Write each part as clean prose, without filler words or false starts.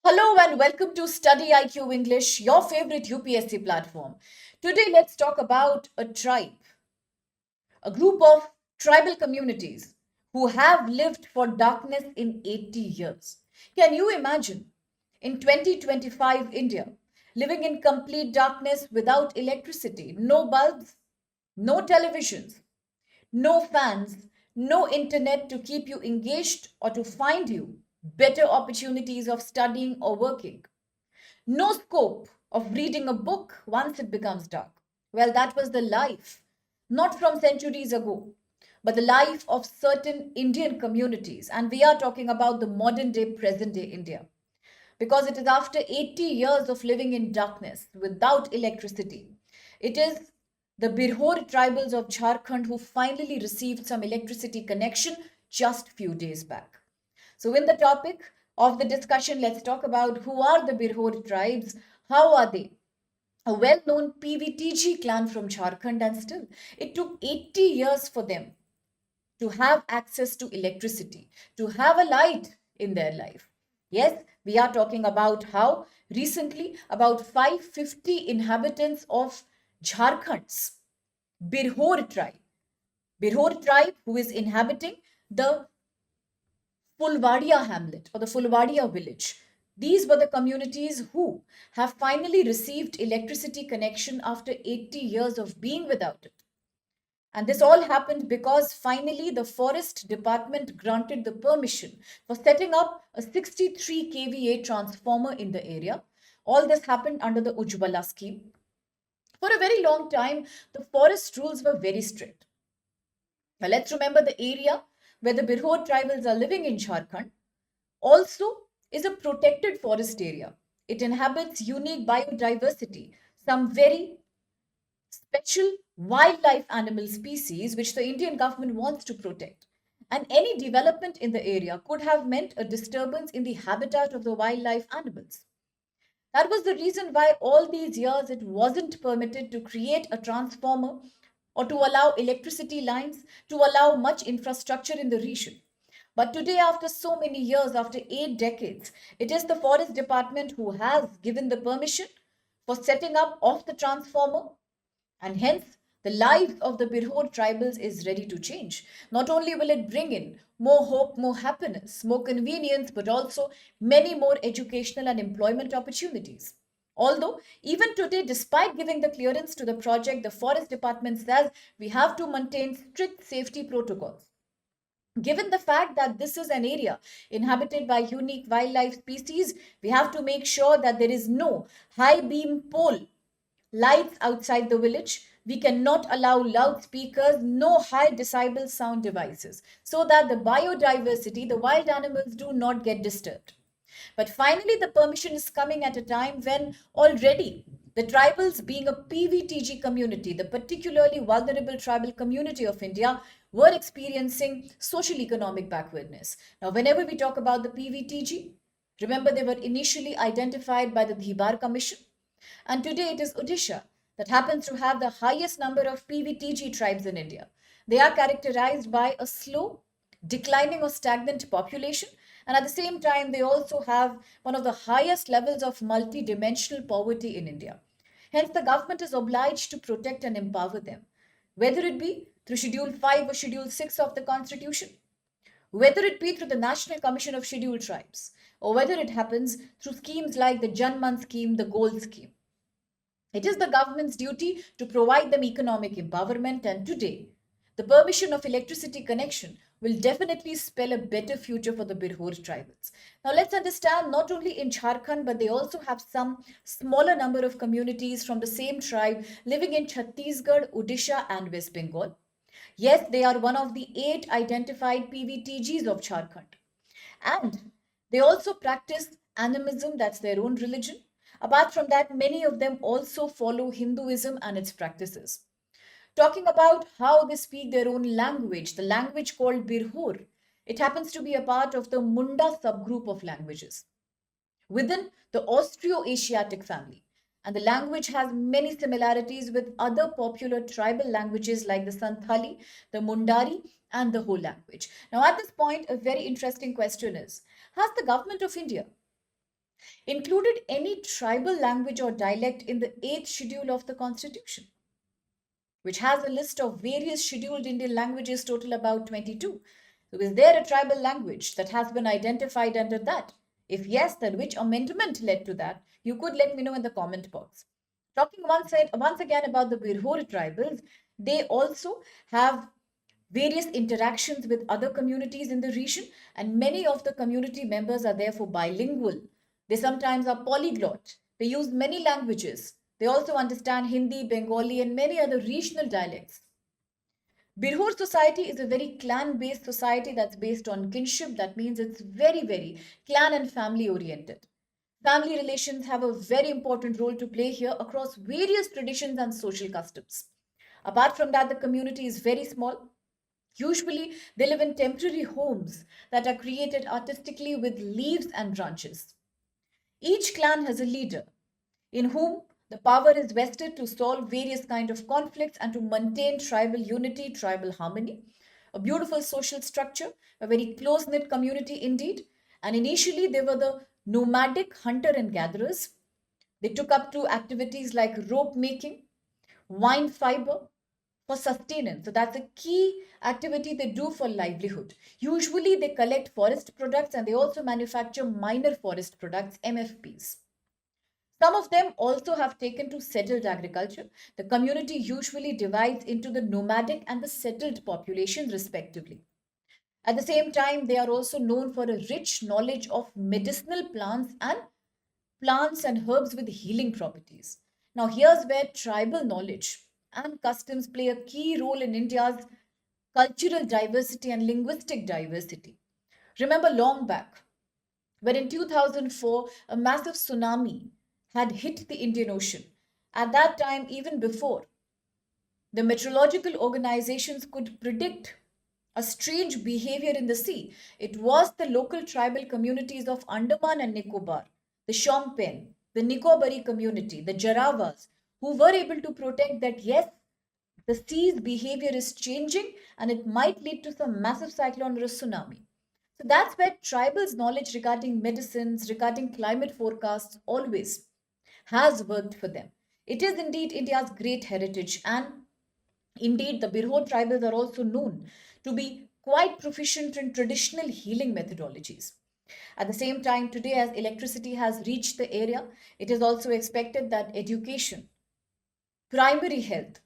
Hello and welcome to StudyIQ English, your favorite UPSC platform. Today, let's talk about a tribe, a group of tribal communities who have lived for darkness in 80 years. Can you imagine in 2025 India living in complete darkness without electricity, no bulbs, no televisions, no fans, no internet to keep you engaged or to find you better opportunities of studying or working? No scope of reading a book once it becomes dark. Well, that was the life, not from centuries ago, but the life of certain Indian communities. And we are talking about the modern day, present day India. Because it is after 80 years of living in darkness without electricity. It is the Birhor tribals of Jharkhand who finally received some electricity connection just few days back. So, in the topic of the discussion, let's talk about who are the Birhor tribes, how are they? A well known PVTG clan from Jharkhand, and still it took 80 years for them to have access to electricity, to have a light in their life. Yes, we are talking about how recently about 550 inhabitants of Jharkhand's Birhor tribe who is inhabiting the Fulwariya hamlet or the Fulwariya village. These were the communities who have finally received electricity connection after 80 years of being without it. And this all happened because finally the forest department granted the permission for setting up a 63 kVA transformer in the area. All this happened under the Ujjwala scheme. For a very long time, the forest rules were very strict. Now let's remember the area where the Birhor tribals are living in Jharkhand also is a protected forest area. It inhabits unique biodiversity, some very special wildlife animal species which the Indian government wants to protect. And any development in the area could have meant a disturbance in the habitat of the wildlife animals. That was the reason why all these years it wasn't permitted to create a transformer or to allow electricity lines, to allow much infrastructure in the region. But today, after so many years, after 8 decades, it is the forest department who has given the permission for setting up of the transformer, and hence the life of the Birhor tribals is ready to change. Not only will it bring in more hope, more happiness, more convenience, but also many more educational and employment opportunities. Although, even today, despite giving the clearance to the project, the forest department says we have to maintain strict safety protocols. Given the fact that this is an area inhabited by unique wildlife species, we have to make sure that there is no high beam pole lights outside the village. We cannot allow loudspeakers, no high decibel sound devices, so that the biodiversity, the wild animals, do not get disturbed. But finally, the permission is coming at a time when already the tribals, being a PVTG community, the particularly vulnerable tribal community of India, were experiencing social economic backwardness. Now, whenever we talk about the PVTG, remember they were initially identified by the Dhibar Commission, and today it is Odisha that happens to have the highest number of PVTG tribes in India. They are characterized by a slow, declining or stagnant population, and at the same time, they also have one of the highest levels of multidimensional poverty in India. Hence, the government is obliged to protect and empower them, whether it be through Schedule 5 or Schedule 6 of the Constitution, whether it be through the National Commission of Scheduled Tribes, or whether it happens through schemes like the Janman scheme, the Gold scheme. It is the government's duty to provide them economic empowerment, and today, the permission of electricity connection will definitely spell a better future for the Birhor tribals. Now, let's understand not only in Jharkhand, but they also have some smaller number of communities from the same tribe living in Chhattisgarh, Odisha, and West Bengal. Yes, they are one of the 8 identified PVTGs of Jharkhand. And they also practice animism, that's their own religion. Apart from that, many of them also follow Hinduism and its practices. Talking about how they speak their own language, the language called Birhor, it happens to be a part of the Munda subgroup of languages within the Austro-Asiatic family. And the language has many similarities with other popular tribal languages like the Santhali, the Mundari, and the Ho language. Now, at this point, a very interesting question is, has the government of India included any tribal language or dialect in the 8th schedule of the Constitution, which has a list of various scheduled Indian languages, total about 22. So, is there a tribal language that has been identified under that? If yes, then which amendment led to that? You could let me know in the comment box. Talking once again about the Birhor tribals, they also have various interactions with other communities in the region, and many of the community members are therefore bilingual. They sometimes are polyglot. They use many languages. They also understand Hindi, Bengali, and many other regional dialects. Birhor society is a very clan based society that's based on kinship. That means it's very, very clan and family oriented. Family relations have a very important role to play here across various traditions and social customs. Apart from that, the community is very small. Usually, they live in temporary homes that are created artistically with leaves and branches. Each clan has a leader in whom the power is vested to solve various kind of conflicts and to maintain tribal unity, tribal harmony. A beautiful social structure, a very close-knit community indeed. And initially, they were the nomadic hunter and gatherers. They took up to activities like rope making, wine fiber, for sustenance. So that's a key activity they do for livelihood. Usually they collect forest products and they also manufacture minor forest products, MFPs. Some of them also have taken to settled agriculture. The community usually divides into the nomadic and the settled populations respectively. At the same time, they are also known for a rich knowledge of medicinal plants and herbs with healing properties. Now, here's where tribal knowledge and customs play a key role in India's cultural diversity and linguistic diversity. Remember long back, when in 2004 a massive tsunami had hit the Indian Ocean. At that time, even before, the meteorological organizations could predict a strange behavior in the sea. It was the local tribal communities of Andaman and Nicobar, the Shompen, the Nicobari community, the Jarawas, who were able to protect that yes, the sea's behavior is changing and it might lead to some massive cyclone or a tsunami. So that's where tribals' knowledge regarding medicines, regarding climate forecasts always has worked for them. It is indeed India's great heritage, and indeed, the Birhor tribals are also known to be quite proficient in traditional healing methodologies. At the same time, today, as electricity has reached the area, it is also expected that education, primary health,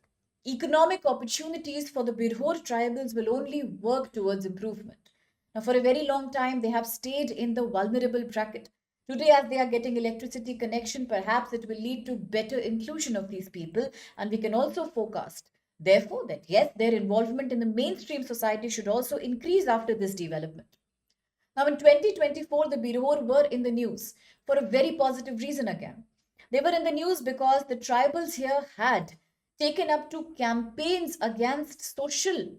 economic opportunities for the Birhor tribals will only work towards improvement. Now, for a very long time, they have stayed in the vulnerable bracket. Today, as they are getting electricity connection, perhaps it will lead to better inclusion of these people, and we can also forecast, therefore, that yes, their involvement in the mainstream society should also increase after this development. Now, in 2024, the Birhor were in the news for a very positive reason again. They were in the news because the tribals here had taken up to campaigns against social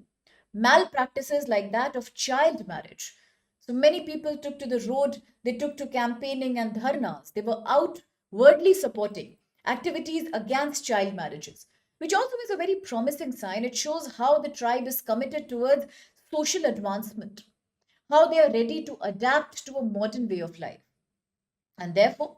malpractices like that of child marriage. So many people took to the road, they took to campaigning and dharnas. They were outwardly supporting activities against child marriages, which also is a very promising sign. It shows how the tribe is committed towards social advancement, how they are ready to adapt to a modern way of life. And therefore,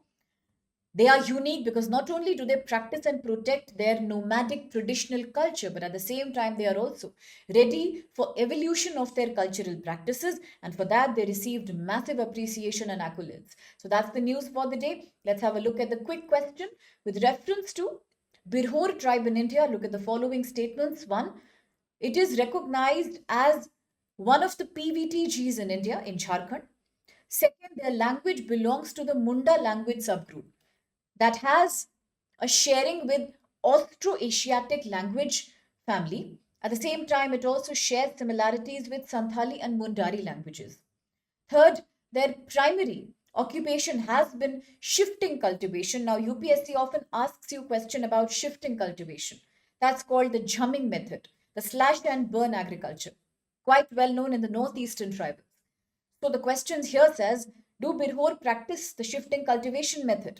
they are unique because not only do they practice and protect their nomadic traditional culture, but at the same time, they are also ready for evolution of their cultural practices. And for that, they received massive appreciation and accolades. So that's the news for the day. Let's have a look at the quick question with reference to Birhor tribe in India. Look at the following statements. One, it is recognized as one of the PVTGs in India, in Jharkhand. Second, their language belongs to the Munda language subgroup that has a sharing with Austro-Asiatic language family. At the same time, it also shares similarities with Santhali and Mundari languages. Third, their primary occupation has been shifting cultivation. Now, UPSC often asks you a question about shifting cultivation. That's called the jumming method, the slash and burn agriculture, quite well known in the northeastern tribes. So the questions here says, do Birhor practice the shifting cultivation method?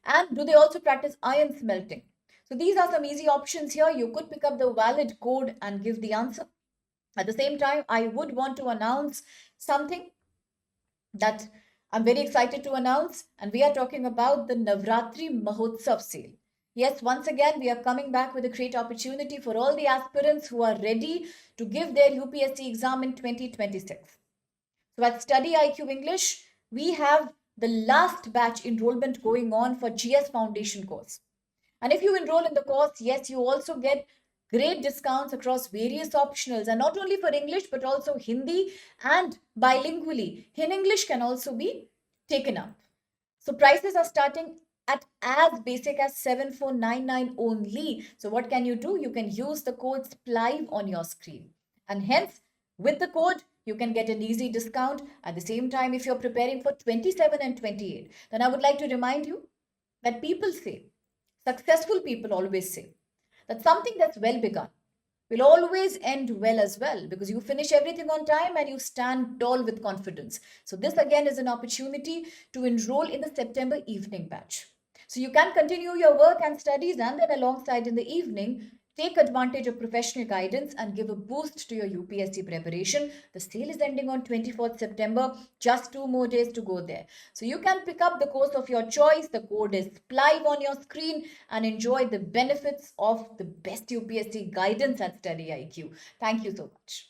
And do they also practice iron smelting? So these are some easy options here. You could pick up the valid code and give the answer. At the same time, I would want to announce something that I'm very excited to announce, and we are talking about the Navratri Mahotsav sale. Yes, once again, we are coming back with a great opportunity for all the aspirants who are ready to give their UPSC exam in 2026. So at Study IQ English, we have the last batch enrollment going on for GS Foundation course. And if you enroll in the course, yes, you also get great discounts across various optionals, and not only for English but also Hindi and bilingually. In English can also be taken up. So prices are starting at as basic as 7499 only. So what can you do? You can use the code SPLIVE on your screen. And hence, with the code, you can get an easy discount. At the same time, if you're preparing for 27 and 28, then I would like to remind you that people say, successful people always say, that something that's well begun will always end well as well, because you finish everything on time and you stand tall with confidence. So, this again is an opportunity to enroll in the September evening batch. So, you can continue your work and studies, and then alongside in the evening, take advantage of professional guidance and give a boost to your UPSC preparation. The sale is ending on 24th September, just 2 more days to go there. So you can pick up the course of your choice. The code is live on your screen and enjoy the benefits of the best UPSC guidance at Study IQ. Thank you so much.